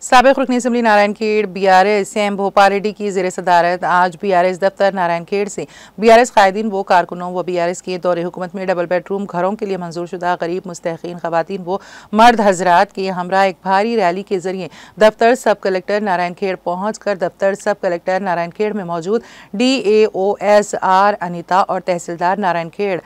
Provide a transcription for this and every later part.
साबिक रुकन assembly Narayankhed BRS M Bhupal Reddy की ज़ेर सदारत आज BRS दफ्तर नारायणखेड़ से BRS कायदीन व कारकुनों व BRS के दौरे हुकूमत में डबल बेडरूम घरों के लिए मंजूर शुदा गरीब मुस्तहिकीन खवातीन व मर्द हजरात के हमरा एक भारी रैली के जरिए दफ्तर सब कलेक्टर नारायणखेड़ पहुँच कर दफ्तर सब कलेक्टर नारायणखेड़ में मौजूद DAOSR अनिता और तहसीलदार नारायणखेड़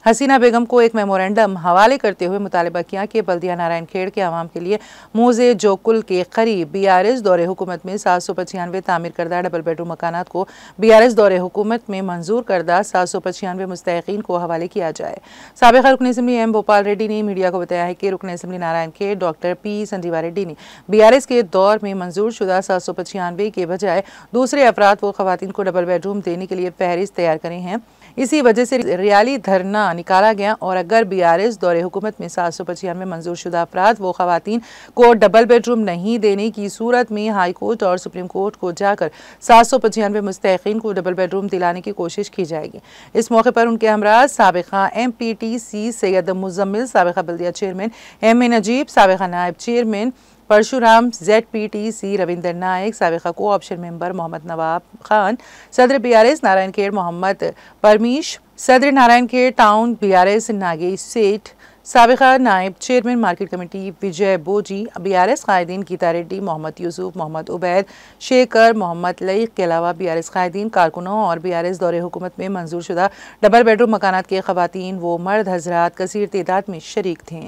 हसीना बेगम को एक मेमोरेंडम हवाले करते हुए मुतालबा किया कि बल्दिया नारायणखेड़ के आवाम के लिए मूज़े जोकुल के करीब BRS दौरे हुकूमत में 795 तामीर करदा डबल बेडरूम मकानात को BRS दौरे हुकूमत में मंजूर करदा 795 मुस्तहिकीन को हवाले किया जाए। साबिक रुकन असम्बली एम भोपाल रेड्डी ने मीडिया को बताया है कि रुकन assembly Narayankhed doctor P Sanjeeva Reddy ने BRS के दौर में मंजूर शुदा 795 के बजाय दूसरे अफराद व खवातीन को डबल बेडरूम देने के लिए फहरिस्त तैयार करे हैं। इसी वजह से रैली धरना निकाला गया और अगर BRS दौरे हुकूमत में 795 मंजूर शुदा अफराद व खवातीन को डबल बेडरूम नहीं देने की सूरत में हाई कोर्ट और सुप्रीम कोर्ट को जाकर 795 मुस्तहिकीन को डबल बेडरूम दिलाने की कोशिश की जाएगी। इस मौके पर उनके हमरा साबिका MPTC सैयद मुजम्मिल, साबिका बल्दिया चेयरमैन MA नजीब, साबिका नायब चेयरमैन परशुराम, ZPTC रविंदर नायक, साबिका को ऑप्शन मेंबर मोहम्मद नवाब खान, सदर BRS नारायणखेड़ मोहम्मद परमीश, सदर नारायणखेड़ टाउन BRS नागेश सेठ, साबिका नायब चेयरमैन मार्केट कमेटी विजय बोजी, BRS कायदीन गीता रेड्डी, मोहम्मद यूसुफ, मोहम्मद उबैद शेखर, मोहम्मद लईक के अलावा BRS कायदीन कारकुनों और BRS दौरे हुकूमत में मंजूर शुदा डबल बेडरूम मकानात के खवातीन व मर्द हजरात कसीर तादाद में शरीक थे।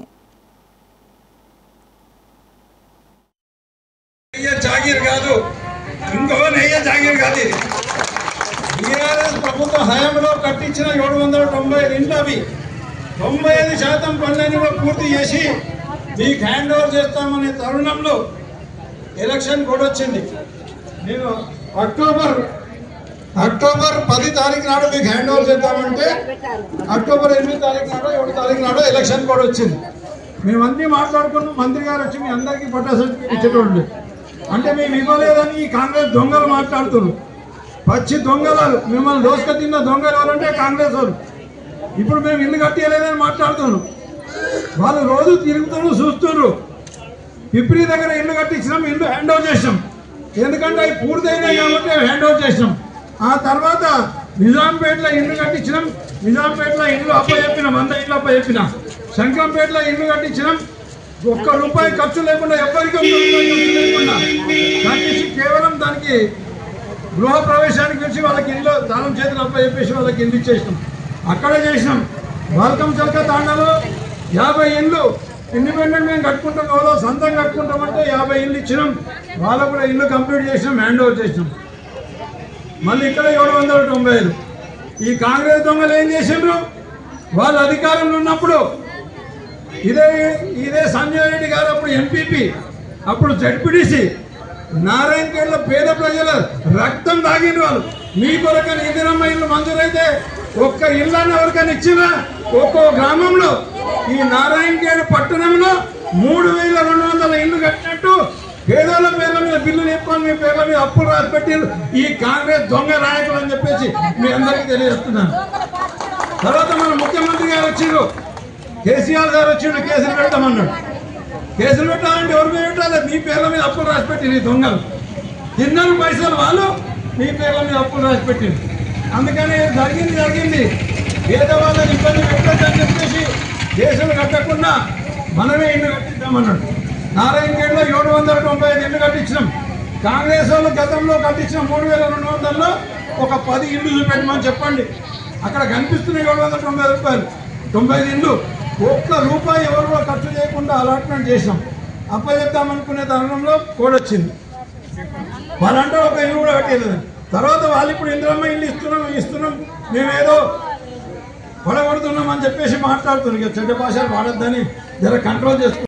जागीर కాదు ఇంకో నెయ్య జాగీర్ కాదు ఇది BRS ప్రభుత్వ హయాంలో కట్టించిన 795 ఇండ్లు అవి 95% పనులని పూర్తి చేసి మీకు హ్యాండ్ ఓవర్ చేస్తామనే తరుణంలో ఎలక్షన్ కోడ్ వచ్చింది। నేను అక్టోబర్ 10 తారీఖు నాడు మీకు హ్యాండ్ ఓవర్ చేద్దామంటే అక్టోబర్ 8 తారీఖు నాడు 7 తారీఖు నాడు ఎలక్షన్ కోడ్ వచ్చింది। మేమందరం మాట్లాడుకున్నాం, మంత్రి గారు వచ్చి మీ అందరికీ పట్టా సర్టిఫికేట్ ఇచ్చేటోళ్ళు అంటే మేము ఇవ్వలేదని ఈ కాంగ్రెస్ దొంగలు మాట్లాడుతున్నారు। పచ్చి దొంగలు, మిమ్మల్ని దోసుక తిన్న దొంగలు ఎవరంటే కాంగ్రెస్ వాళ్ళు। ఇప్పుడు మేము ఇల్లు కట్టలేదని మాట్లాడుతున్నాం, వాళ్ళు రోజు తిరుగుతున్నారు చూస్తున్నారు। పిప్రి దగ్గర ఇల్లు కట్టించినాం, ఇల్లు హ్యాండ్ ఓవర్ చేసినాం, ఎందుకంటే అవి పూర్తయినాయి కాబట్టి హ్యాండ్ ఓవర్ చేసినాం। ఆ తర్వాత నిజాంపేటలో ఇల్లు కట్టించినాం, నిజాంపేటలో ఇల్లు అప్పచెప్పినాం, అంత ఇల్లు అప్పచెప్పినాం। శంకరంపేటలో ఇల్లు కట్టించినాం, ఒక్క రూపాయి ఖర్చు లేకుండా ఎవరికి లేకుండా కట్టించి కేవలం దానికి గృహ ప్రవేశానికి వచ్చి వాళ్ళకి ఇల్లు దానం చేతులు అప్పచెప్పేసి వాళ్ళకి ఇల్లు ఇచ్చేసినాం। అక్కడే చేసినాం బాల్కం చల్క తాండాలో 50 ఇల్లు ఇండిపెండెంట్ మేము కట్టుకుంటాం, ఎవరో సొంతం కట్టుకుంటామంటే 50 ఇల్లు ఇచ్చినాం, వాళ్ళకు కూడా ఇల్లు కంప్లీట్ చేసినాం, హ్యాండ్ ఓవర్ చేసినాం। మళ్ళీ ఇక్కడ 795 ఈ కాంగ్రెస్ దొంగలు ఏం చేసిండ్రు, వాళ్ళు అధికారంలో ఉన్నప్పుడు ఇదే సంజయ్ రెడ్డి గారు అప్పుడు MPP, అప్పుడు ZPTC నారాయణఖేడ్లో పేద ప్రజల రక్తం తాగిన వాళ్ళు మీ కొరకని ఇందిరమ్మ ఇల్లు మంజూరైతే ఒక్క ఇల్లాన్ని ఎవరికైనా ఇచ్చినా ఒక్కో గ్రామంలో ఈ నారాయణఖేడ్ పట్టణంలో 3200 ఇల్లు కట్టినట్టు పేదల పేర్ల మీద బిల్లులు చెప్పాలి, మీ పేర్ల మీద అప్పులు రాసి పెట్టారు ఈ కాంగ్రెస్ దొంగ నాయకులు అని చెప్పేసి మీ అందరికీ తెలియజేస్తున్నాను। తర్వాత మన ముఖ్యమంత్రి గారు వచ్చిండ్రు, కేసీఆర్ గారు వచ్చిండు, కేసులు పెడతామన్నాడు। కేసులు పెట్టాలంటే ఎవరి మీద పెట్టాలి, మీ పేర్ల మీద అప్పులు రాసి పెట్టింది దొంగలు, తిన్నారు పైసలు వాళ్ళు మీ పేర్ల మీద అప్పులు రాసి పెట్టింది। అందుకని జరిగింది పేదవాళ్ళని ఇబ్బంది పెట్టద్దని చెప్పేసి కేసులు కట్టకుండా మనమే ఇల్లు కట్టిద్దామన్నాడు। నారాయణఖేడ్లో 795 ఇల్లు కట్టించినాం, కాంగ్రెస్ వాళ్ళు గతంలో కట్టించిన 3200లో ఒక 10 ఇల్లు చూపెట్టమని చెప్పండి, అక్కడ కనిపిస్తున్నాయి 790 రూపాయలు 95 ఇల్లు, ఒక్క రూపాయి ఎవరు ఖర్చు చేయకుండా అలాట్మెంట్ చేసాం। అప్పచెప్తామనుకునే తరుణంలో కోడ్ వచ్చింది, వాళ్ళంటే ఒక ఇల్లు కూడా కట్టేయలేదు। తర్వాత వాళ్ళు ఇప్పుడు ఇందిరమ్మ ఇల్లు ఇస్తున్నాం మేమేదో పొడగొడుతున్నాం అని చెప్పేసి మాట్లాడుతున్నారు, ఇక చెడ్డ భాషలు వాడొద్దని జర కంట్రోల్ చేసుకుంటాం।